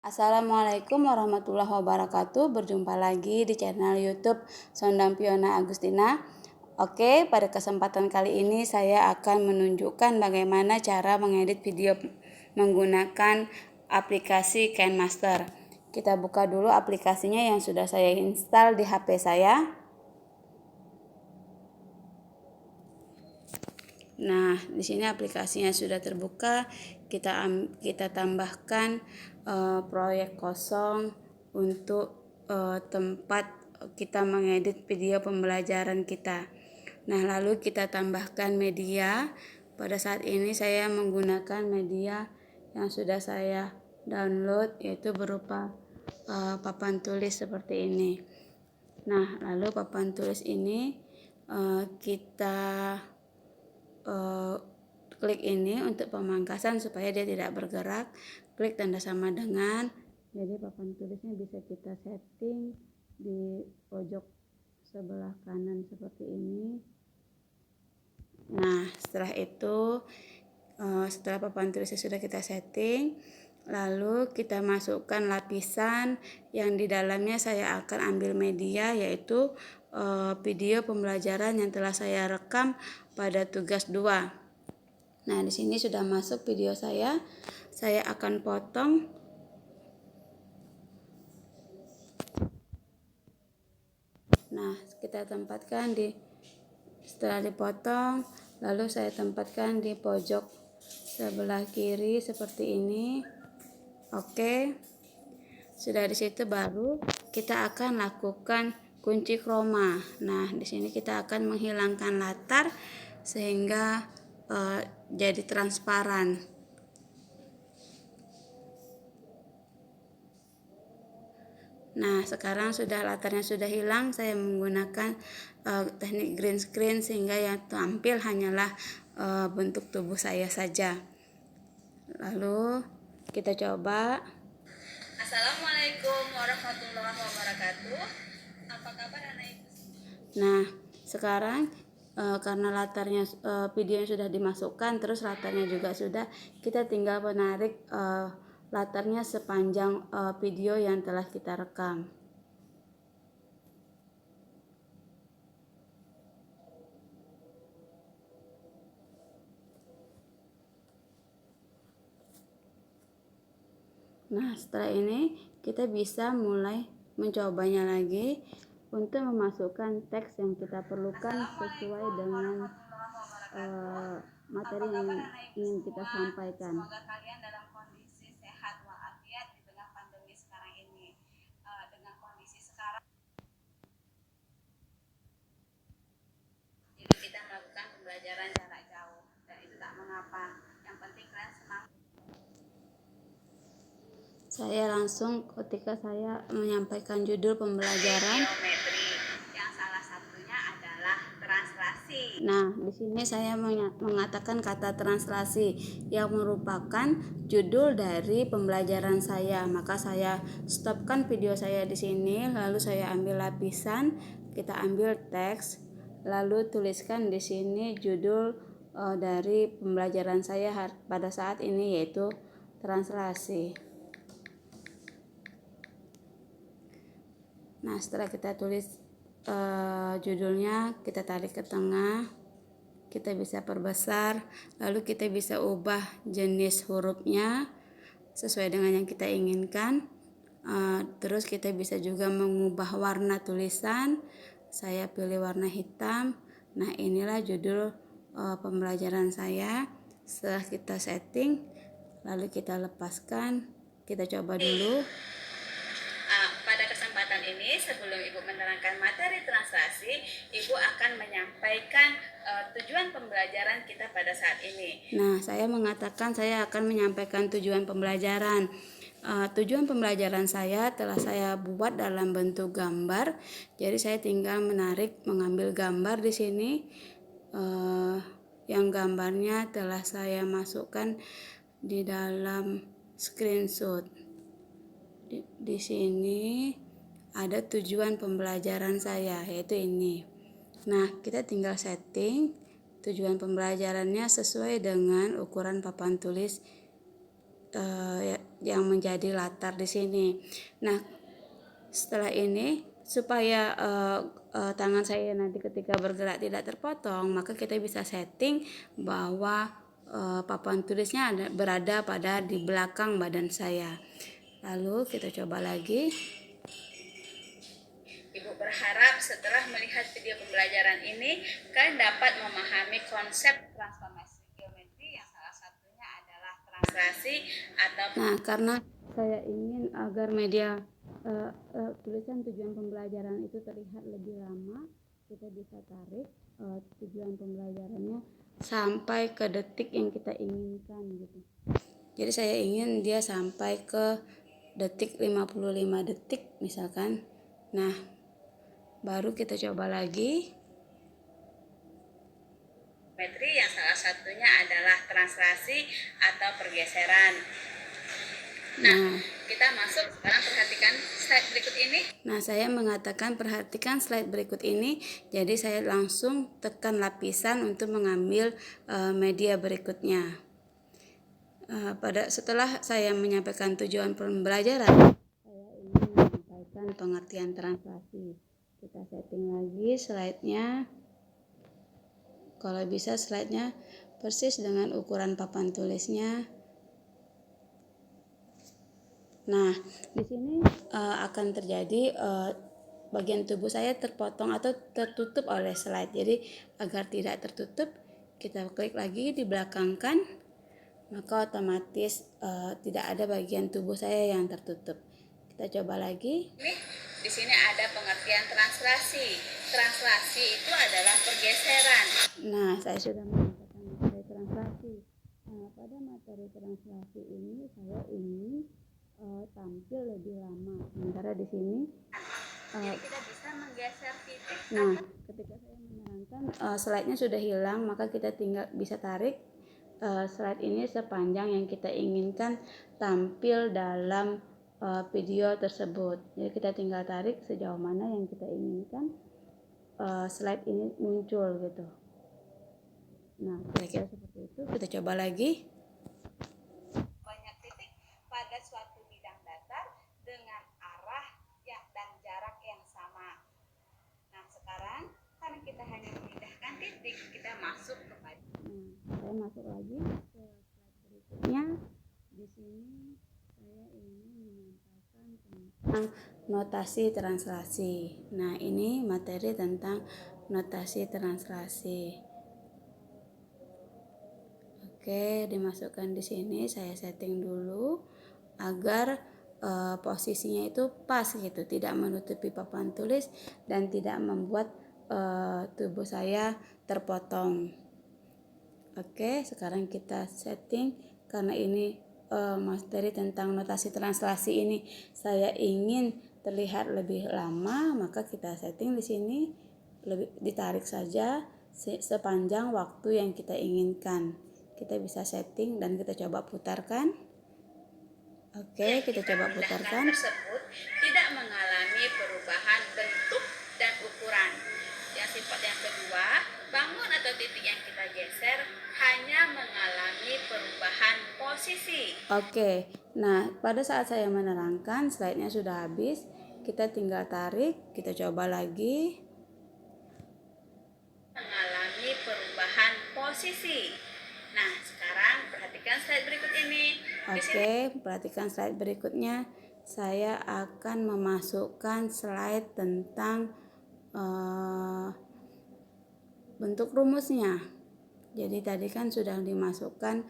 Assalamualaikum warahmatullahi wabarakatuh. Berjumpa lagi di channel YouTube Sondang Piona Agustina. Oke, pada kesempatan kali ini saya akan menunjukkan bagaimana cara mengedit video menggunakan aplikasi KineMaster. Kita buka dulu aplikasinya yang sudah saya install di HP saya. Nah, di sini aplikasinya sudah terbuka. Kita tambahkan proyek kosong untuk tempat kita mengedit video pembelajaran kita. Nah, lalu kita tambahkan media. Pada saat ini saya menggunakan media yang sudah saya download, yaitu berupa papan tulis seperti ini. Nah, lalu papan tulis ini kita klik ini untuk pemangkasan supaya dia tidak bergerak. Klik tanda sama dengan, jadi papan tulisnya bisa kita setting di pojok sebelah kanan seperti ini. Nah, setelah itu setelah papan tulisnya sudah kita setting, lalu kita masukkan lapisan yang di dalamnya saya akan ambil media, yaitu video pembelajaran yang telah saya rekam pada tugas 2. Nah, di sini sudah masuk video saya. Saya akan potong. Nah, kita tempatkan setelah dipotong, lalu saya tempatkan di pojok sebelah kiri seperti ini. Oke. Sudah di situ baru kita akan lakukan kunci chroma. Nah, di sini kita akan menghilangkan latar sehingga jadi transparan. Nah, sekarang sudah latarnya sudah hilang. Saya menggunakan teknik green screen sehingga yang tampil hanyalah bentuk tubuh saya saja. Lalu kita coba. Assalamualaikum warahmatullahi wabarakatuh. Apa kabar anak ibu? Nah, sekarang karena latarnya videonya sudah dimasukkan, terus latarnya juga sudah, kita tinggal menarik latarnya sepanjang video yang telah kita rekam. Nah, setelah ini kita bisa mulai mencobanya lagi untuk memasukkan teks yang kita perlukan sesuai dengan materi yang ingin kita sampaikan. Semoga kalian dalam kondisi sehat walafiat di tengah pandemi sekarang ini. Dengan kondisi sekarang, jadi kita melakukan pembelajaran jarak jauh dan itu tak mengapa. Yang penting kalian senang. Saya langsung ketika saya menyampaikan judul pembelajaran. Geometri yang salah satunya adalah translasi. Nah, di sini saya mengatakan kata translasi yang merupakan judul dari pembelajaran saya. Maka saya stopkan video saya di sini, lalu saya ambil lapisan, kita ambil teks, lalu tuliskan di sini judul dari pembelajaran saya pada saat ini, yaitu translasi. Nah, setelah kita tulis judulnya, kita tarik ke tengah, kita bisa perbesar, lalu kita bisa ubah jenis hurufnya sesuai dengan yang kita inginkan. Terus kita bisa juga mengubah warna tulisan. Saya pilih warna hitam. Nah, inilah judul pembelajaran saya. Setelah kita setting, lalu kita lepaskan, kita coba dulu. Pada kesempatan ini, sebelum Ibu menerangkan materi translasi, Ibu akan menyampaikan tujuan pembelajaran kita pada saat ini. Nah, saya mengatakan saya akan menyampaikan tujuan pembelajaran. Tujuan pembelajaran saya telah saya buat dalam bentuk gambar. Jadi saya tinggal mengambil gambar di sini. Yang gambarnya telah saya masukkan di dalam screenshot. Di sini ada tujuan pembelajaran saya, yaitu ini. Nah, kita tinggal setting tujuan pembelajarannya sesuai dengan ukuran papan tulis yang menjadi latar di sini. Nah, setelah ini supaya tangan saya nanti ketika bergerak tidak terpotong, maka kita bisa setting bahwa papan tulisnya berada pada di belakang badan saya. Lalu kita coba lagi. Ibu berharap setelah melihat video pembelajaran ini, kalian dapat memahami konsep transformasi geometri yang salah satunya adalah translasi atau. Nah, karena saya ingin agar media tulisan tujuan pembelajaran itu terlihat lebih lama, kita bisa tarik tujuan pembelajarannya sampai ke detik yang kita inginkan gitu. Jadi saya ingin dia sampai ke detik 55 detik misalkan. Nah, baru kita coba lagi. Geometri yang salah satunya adalah translasi atau pergeseran. Nah, kita masuk sekarang, perhatikan slide berikut ini. Nah, saya mengatakan perhatikan slide berikut ini. Jadi saya langsung tekan lapisan untuk mengambil media berikutnya. Setelah saya menyampaikan tujuan pembelajaran, saya ingin menyampaikan pengertian translasi. Kita setting lagi slide-nya. Kalau bisa slide-nya persis dengan ukuran papan tulisnya. Nah, di sini akan terjadi bagian tubuh saya terpotong atau tertutup oleh slide. Jadi agar tidak tertutup, kita klik lagi di belakangkan, maka otomatis tidak ada bagian tubuh saya yang tertutup. Kita coba lagi. Di sini ada pengertian translasi. Translasi itu adalah pergeseran. Nah, saya sudah mengatakan materi translasi. Nah, pada materi translasi ini saya ingin tampil lebih lama. Sementara di sini jadi kita bisa menggeser titik. Nah, ketika saya menerangkan slide-nya sudah hilang, maka kita tinggal bisa tarik slide ini sepanjang yang kita inginkan tampil dalam video tersebut. Jadi kita tinggal tarik sejauh mana yang kita inginkan slide ini muncul gitu. Nah, kira-kira seperti itu. Kita coba lagi. Banyak titik pada suatu bidang datar dengan arah dan jarak yang sama. Nah, sekarang karena kita hanya memindahkan titik, kita masuk kepada. Saya masuk lagi ke slide berikutnya. Di sini saya ingin menyampaikan tentang notasi translasi. Nah, ini materi tentang notasi translasi. Oke, dimasukkan di sini. Saya setting dulu agar posisinya itu pas gitu, tidak menutupi papan tulis dan tidak membuat tubuh saya terpotong. Oke, sekarang kita setting karena ini materi tentang notasi translasi ini saya ingin terlihat lebih lama, maka kita setting di sini lebih ditarik saja sepanjang waktu yang kita inginkan. Kita bisa setting dan kita coba putarkan. Oke, kita coba putarkan. Tersebut tidak mengalami perubahan bentuk dan ukuran. Yang sifat yang kedua, bangun atau titik yang kita geser hanya mengalami perubahan posisi. Oke, nah pada saat saya menerangkan slide-nya sudah habis, kita tinggal tarik, kita coba lagi. Mengalami perubahan posisi. Nah, sekarang perhatikan slide berikut ini. Oke, perhatikan slide berikutnya. Saya akan memasukkan slide tentang bentuk rumusnya. Jadi tadi kan sudah dimasukkan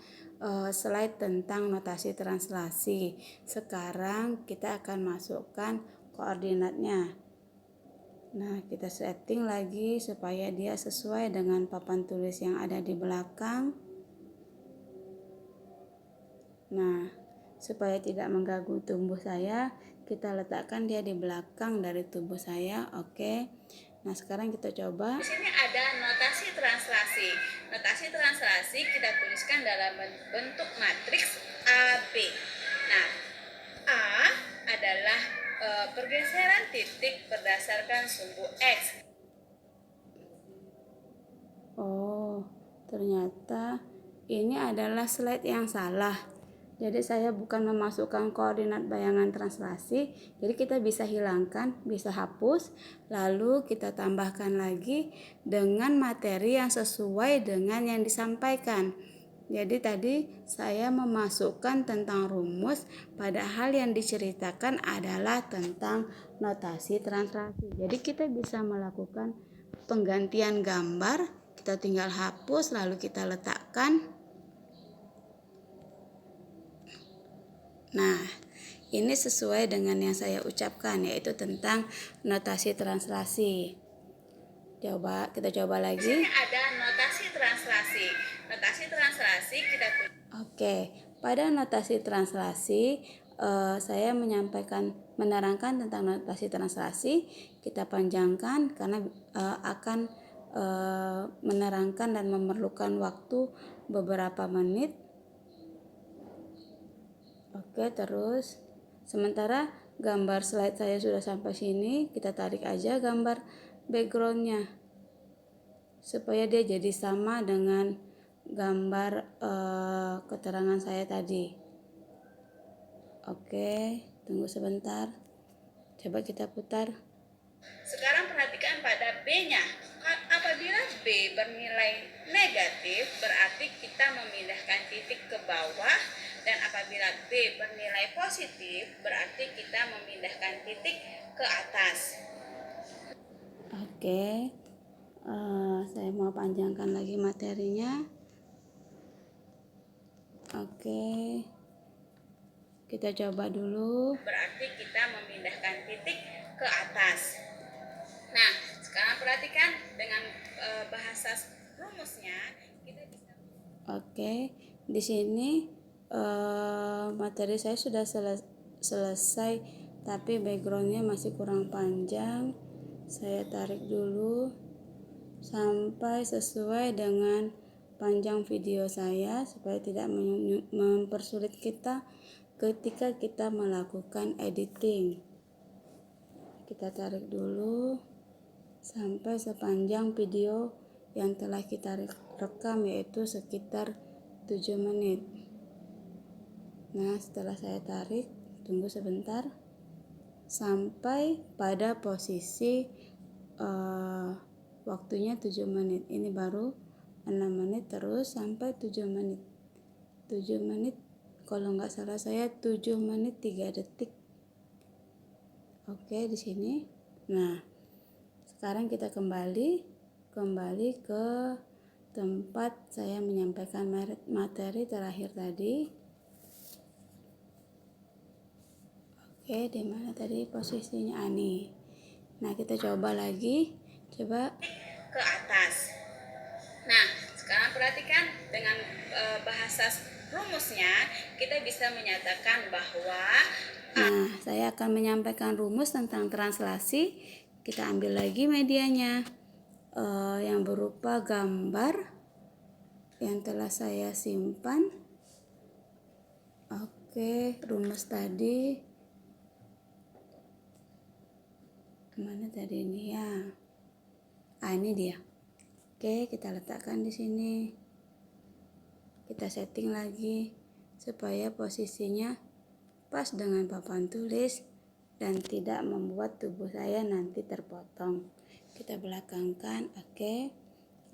slide tentang notasi translasi. Sekarang kita akan masukkan koordinatnya. Nah, kita setting lagi supaya dia sesuai dengan papan tulis yang ada di belakang. Nah, supaya tidak mengganggu tubuh saya, kita letakkan dia di belakang dari tubuh saya. Oke. Nah, sekarang kita coba. Di sini ada notasi translasi. Notasi translasi kita tuliskan dalam bentuk matriks AB. Nah, A adalah pergeseran titik berdasarkan sumbu X. Oh, ternyata ini adalah slide yang salah. Jadi saya bukan memasukkan koordinat bayangan translasi, jadi kita bisa hilangkan, bisa hapus, lalu kita tambahkan lagi dengan materi yang sesuai dengan yang disampaikan. Jadi tadi saya memasukkan tentang rumus, padahal yang diceritakan adalah tentang notasi translasi. Jadi kita bisa melakukan penggantian gambar, kita tinggal hapus lalu kita letakkan. Nah, ini sesuai dengan yang saya ucapkan, yaitu tentang notasi translasi. Kita coba Di lagi. sini ada notasi translasi. Notasi translasi kita Oke, pada notasi translasi saya menerangkan tentang notasi translasi. Kita panjangkan karena akan menerangkan dan memerlukan waktu beberapa menit. Oke, terus sementara gambar slide saya sudah sampai sini, kita tarik aja gambar backgroundnya supaya dia jadi sama dengan gambar keterangan saya tadi. Oke, tunggu sebentar. Coba kita putar. Sekarang perhatikan pada B-nya. Apabila B bernilai negatif, berarti kita memindahkan titik ke bawah. Dan apabila B bernilai positif, berarti kita memindahkan titik ke atas. Oke, saya mau panjangkan lagi materinya. Oke, kita coba dulu. Berarti kita memindahkan titik ke atas. Nah, sekarang perhatikan dengan bahasa rumusnya kita bisa. Oke, di sini materi saya sudah selesai, tapi backgroundnya masih kurang panjang. Saya tarik dulu sampai sesuai dengan panjang video saya supaya tidak mempersulit kita ketika kita melakukan editing. Kita tarik dulu sampai sepanjang video yang telah kita rekam, yaitu sekitar 7 menit. Nah, setelah saya tarik, tunggu sebentar sampai pada posisi waktunya 7 menit. Ini baru 6 menit terus sampai 7 menit. 7 menit, kalau nggak salah saya 7 menit 3 detik. Oke, di sini. Nah, sekarang kita kembali ke tempat saya menyampaikan materi terakhir tadi. Oke, di mana tadi posisinya Ani? Nah, kita coba lagi. Coba Ke atas. Nah, sekarang perhatikan dengan bahasa rumusnya kita bisa menyatakan bahwa. Nah, saya akan menyampaikan rumus tentang translasi. Kita ambil lagi medianya yang berupa gambar yang telah saya simpan. Oke, rumus tadi mana tadi ini ya? Ini dia. Oke, kita letakkan di sini. Kita setting lagi supaya posisinya pas dengan papan tulis dan tidak membuat tubuh saya nanti terpotong. Kita belakangkan, oke.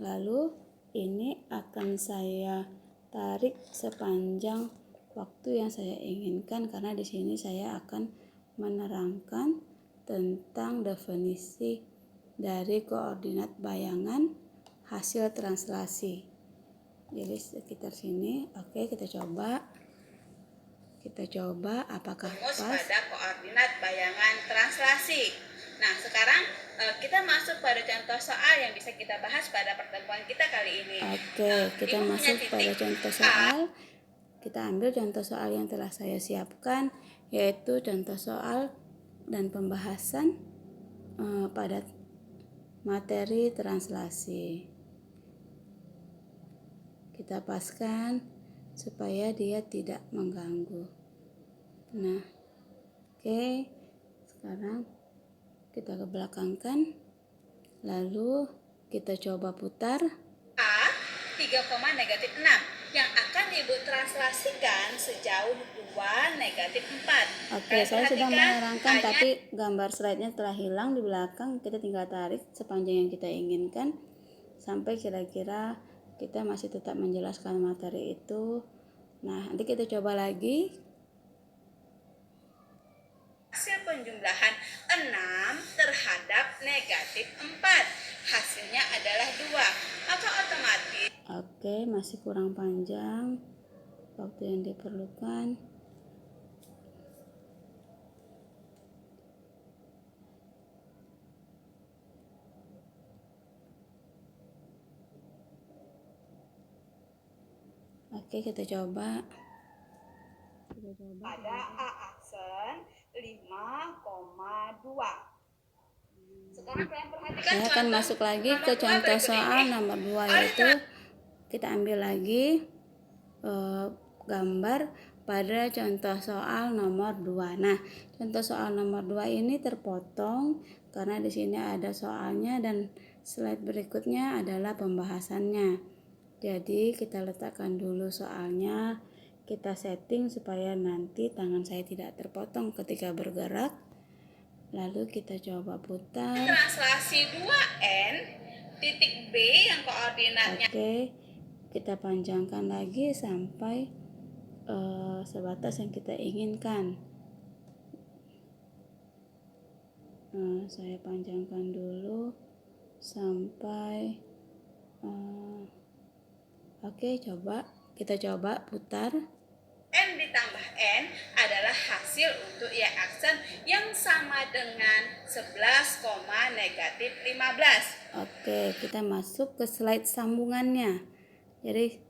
Lalu ini akan saya tarik sepanjang waktu yang saya inginkan karena di sini saya akan menerangkan tentang definisi dari koordinat bayangan hasil translasi. Jadi sekitar sini. Oke, kita coba apakah Rumus pas. pada koordinat bayangan translasi. Nah, sekarang kita masuk pada contoh soal yang bisa kita bahas pada pertemuan kita kali ini. Oke, kita masuk pada contoh soal. Kita ambil contoh soal yang telah saya siapkan, yaitu contoh soal dan pembahasan pada materi translasi. Kita paskan supaya dia tidak mengganggu. Nah, oke. Sekarang kita kebelakangkan. Lalu kita coba putar. A 3,-6. yang akan Ibu translasikan sejauh 2 negatif 4. Oke, saya sudah menerangkan tapi gambar slide-nya telah hilang di belakang. Kita tinggal tarik sepanjang yang kita inginkan sampai kira-kira kita masih tetap menjelaskan materi itu. Nah, nanti kita coba lagi. Hasil penjumlahan 6 terhadap negatif 4. Hasilnya adalah 2. Maka otomatis Oke, masih kurang panjang waktu yang diperlukan. Oke, kita coba. Ada A aksen 5,2. Sekarang kalian perhatikan Saya akan masuk lagi ke contoh soal nomor 2, yaitu kita ambil lagi gambar pada contoh soal nomor 2. Nah, contoh soal nomor 2 ini terpotong karena di sini ada soalnya dan slide berikutnya adalah pembahasannya. Jadi kita letakkan dulu soalnya, kita setting supaya nanti tangan saya tidak terpotong ketika bergerak. Lalu kita coba putar. Translasi 2N titik B yang koordinatnya. Oke, kita panjangkan lagi sampai sebatas yang kita inginkan. Saya panjangkan dulu sampai oke, kita coba putar. N ditambah N adalah hasil untuk Y aksen yang sama dengan 11, negatif 15. Oke, kita masuk ke slide sambungannya. Jadi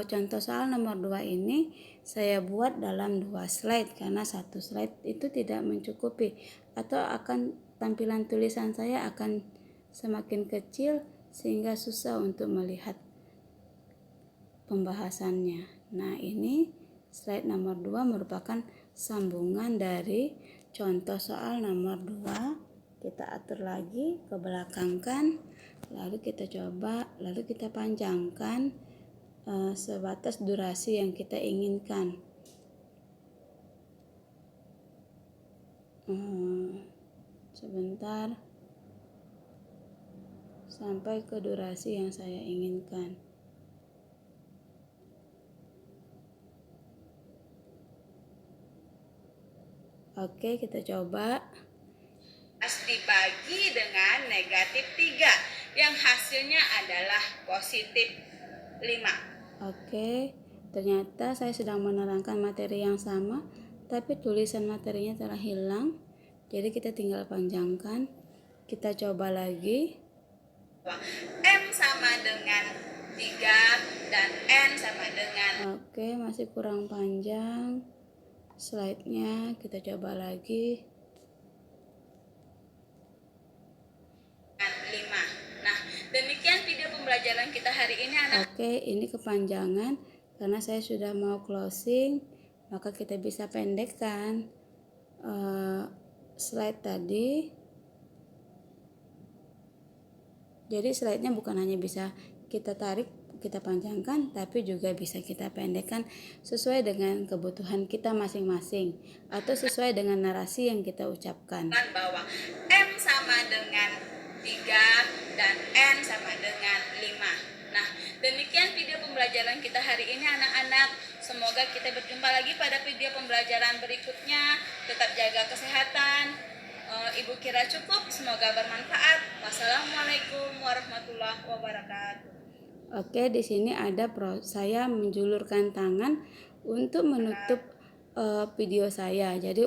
contoh soal nomor 2 ini saya buat dalam 2 slide karena satu slide itu tidak mencukupi, atau akan tampilan tulisan saya akan semakin kecil sehingga susah untuk melihat pembahasannya. Nah, ini slide nomor 2 merupakan sambungan dari contoh soal nomor 2. Kita atur lagi, ke belakangkan, lalu kita coba, lalu kita panjangkan sebatas durasi yang kita inginkan. Sebentar sampai ke durasi yang saya inginkan. Oke, kita coba. Dibagi dengan negatif 3 yang hasilnya adalah positif 5. Oke, ternyata saya sedang menerangkan materi yang sama, tapi tulisan materinya telah hilang. Jadi kita tinggal panjangkan. Kita coba lagi. M sama dengan 3 dan N sama dengan. Oke, masih kurang panjang slide-nya. Kita coba lagi. 5. Nah, demikian video pembelajaran kita hari ini, anak. Oke, ini kepanjangan karena saya sudah mau closing, maka kita bisa pendekkan slide tadi. Jadi slide-nya bukan hanya bisa kita tarik, kita panjangkan, tapi juga bisa kita pendekkan sesuai dengan kebutuhan kita masing-masing atau sesuai dengan narasi yang kita ucapkan. Bahwa M sama dengan 3 dan N sama dengan 5. Nah, demikian video pembelajaran kita hari ini, anak-anak. Semoga kita berjumpa lagi pada video pembelajaran berikutnya. Tetap jaga kesehatan. Ibu kira cukup, semoga bermanfaat. Wassalamualaikum warahmatullahi wabarakatuh. Oke, di sini ada saya menjulurkan tangan untuk menutup video saya. Jadi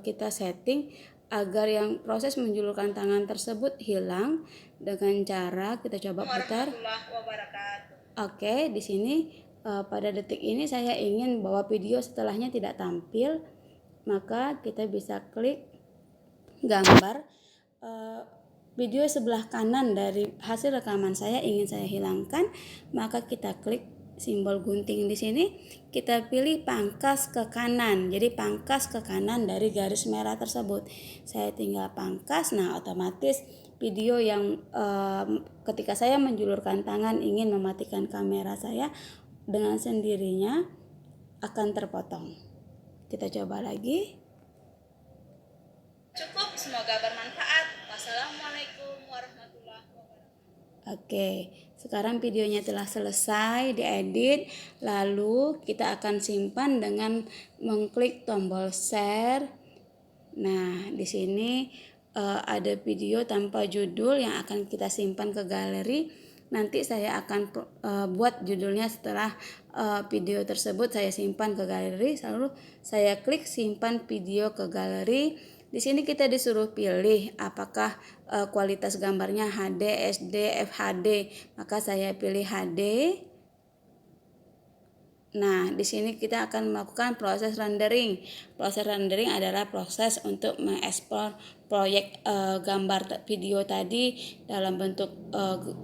kita setting agar yang proses menjulurkan tangan tersebut hilang dengan cara kita coba putar. Oke, di sini pada detik ini saya ingin bahwa video setelahnya tidak tampil, maka kita bisa klik gambar video sebelah kanan dari hasil rekaman saya ingin saya hilangkan, maka kita klik simbol gunting di sini, kita pilih pangkas ke kanan. Jadi pangkas ke kanan dari garis merah tersebut. Saya tinggal pangkas. Nah, otomatis video yang ketika saya menjulurkan tangan ingin mematikan kamera saya, dengan sendirinya akan terpotong. Kita coba lagi. Cukup, semoga bermanfaat. Wassalamualaikum warahmatullahi wabarakatuh. Oke, sekarang videonya telah selesai diedit, lalu kita akan simpan dengan mengklik tombol share. Nah, di sini ada video tanpa judul yang akan kita simpan ke galeri. Nanti saya akan buat judulnya setelah video tersebut saya simpan ke galeri, lalu saya klik simpan video ke galeri. Di sini kita disuruh pilih apakah kualitas gambarnya HD, SD, FHD. Maka saya pilih HD. Nah, di sini kita akan melakukan proses rendering. Proses rendering adalah proses untuk mengekspor proyek gambar video tadi dalam bentuk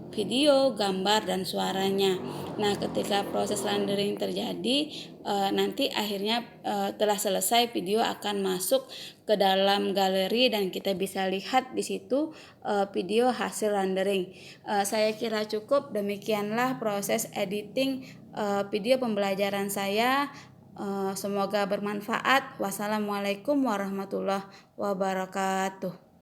video, gambar, dan suaranya. Nah, ketika proses rendering terjadi, nanti akhirnya telah selesai, video akan masuk ke dalam galeri dan kita bisa lihat di situ video hasil rendering. Saya kira cukup. Demikianlah proses editing video pembelajaran saya. Semoga bermanfaat. Wassalamualaikum warahmatullahi wabarakatuh.